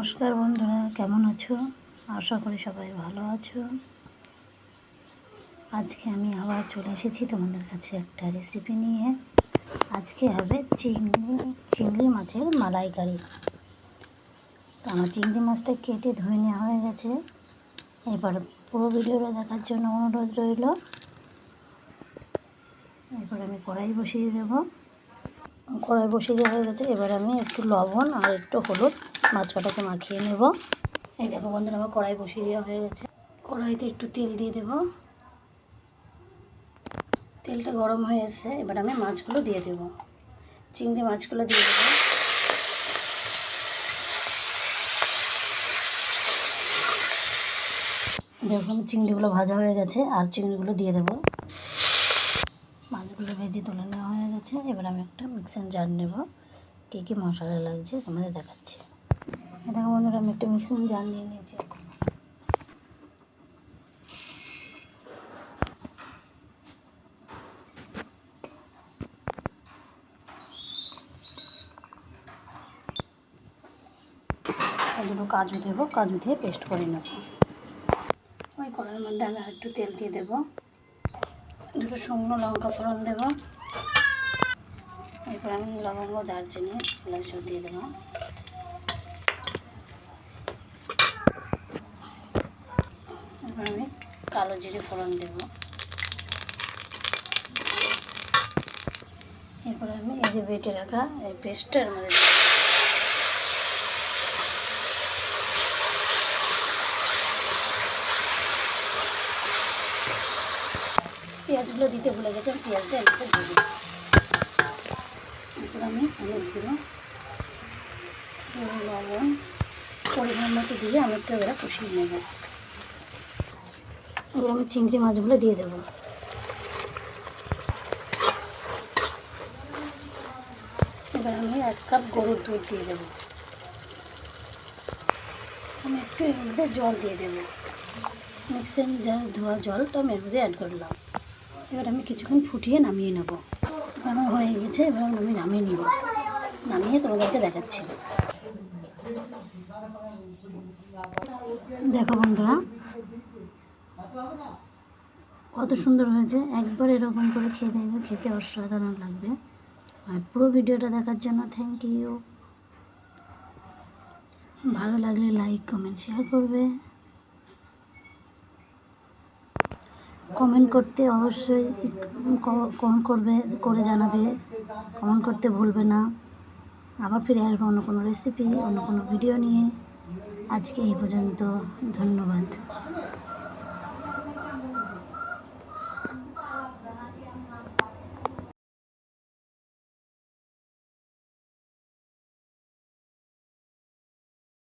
নমস্কার বন্ধুরা, কেমন আছো? আশা করি সবাই ভালো আছো। আজকে আমি আবার চলে এসেছি তোমাদের কাছে একটা রেসিপি নিয়ে। আজকে হবে চিংড়ি মাছের মালাইকারি। তো আমার চিংড়ি মাছটা কেটে ধুয়ে নেওয়া হয়ে গেছে। এবার পুরো ভিডিওটা দেখার জন্য অনুরোধ রইল। এবার আমি কড়াই বসিয়ে দেবো। কড়াই বসিয়ে দেওয়া হয়ে গেছে। এবার আমি একটু লবণ আর একটু হলুদ মাছ কাটাকে মাখিয়ে নেব। এই দেখো বন্ধুরা, আমার কড়াই বসিয়ে দেওয়া হয়ে গেছে। কড়াইতে একটু তেল দিয়ে দেব। তেলটা গরম হয়ে এসেছে। এবার আমি মাছগুলো দিয়ে দেব, চিংড়ি মাছগুলো দিয়ে দেবো। দেখুন চিংড়িগুলো ভাজা হয়ে গেছে, আর চিংড়িগুলো দিয়ে দেব। মাছগুলো ভেজে তুলে নেওয়া হয়ে গেছে। এবার আমি একটা মিক্সার জার নেব। কী কী মশলা লাগছে তোমাদের দেখাচ্ছি। দেখো বন্ধুরা, আমি একটা মিক্সার জার নিয়ে নিয়েছি। দুটো কাজু দেবো, কাজু দিয়ে পেস্ট করে নেব। ওই কড়াইয়ের মধ্যে আমি আরেকটু তেল দিয়ে দেবো। দুটো শুকনো লঙ্কা ফোড়ন দেবো। এরপর আমি লবঙ্গ, দারচিনি, এলাচ দিয়ে দেবো। এরপর আমি কালো জিরে ফোড়ন দেবো। এরপর আমি এই যে বেটে রাখা এই পেস্টটার মধ্যে দেবো। পেঁয়াজগুলো দিতে ভুলে গেছিলাম, পেঁয়াজটা এটাতে দিয়ে দিই। এরপর আমি অনেকগুলো লবণ পরিমাণ মতো দিয়ে আমি একটু এবার কষিয়ে নেব। এবার আমি চিংড়ি মাছগুলো দিয়ে দেবো। এবার আমি 1 কাপ গরুর দুধ দিয়ে দেবো। আমি একটু এর মধ্যে জল দিয়ে দেবো। মিক্সার জার ধোয়া জলটা আমি এর মধ্যে অ্যাড করলাম। এবার আমি কিছুক্ষণ ফুটিয়ে নামিয়ে নেব। আমার হয়ে গেছে। এবার আমি নামিয়ে নিব। নামিয়ে তোমাদেরকে দেখাচ্ছি। দেখো বন্ধুরা, কত সুন্দর হয়েছে। একবার এরকম করে খেয়ে দেখবে, খেতে অসাধারণ লাগবে। আর পুরো ভিডিওটা দেখার জন্য থ্যাংক ইউ। ভালো লাগলে লাইক, কমেন্ট, শেয়ার করবে। কমেন্ট করতে অবশ্যই করে জানাবে। কমেন্ট করতে ভুলবে না। আবার ফিরে আসবো অন্য কোনো রেসিপি, অন্য কোনো ভিডিও নিয়ে। আজকে এই পর্যন্ত। ধন্যবাদ।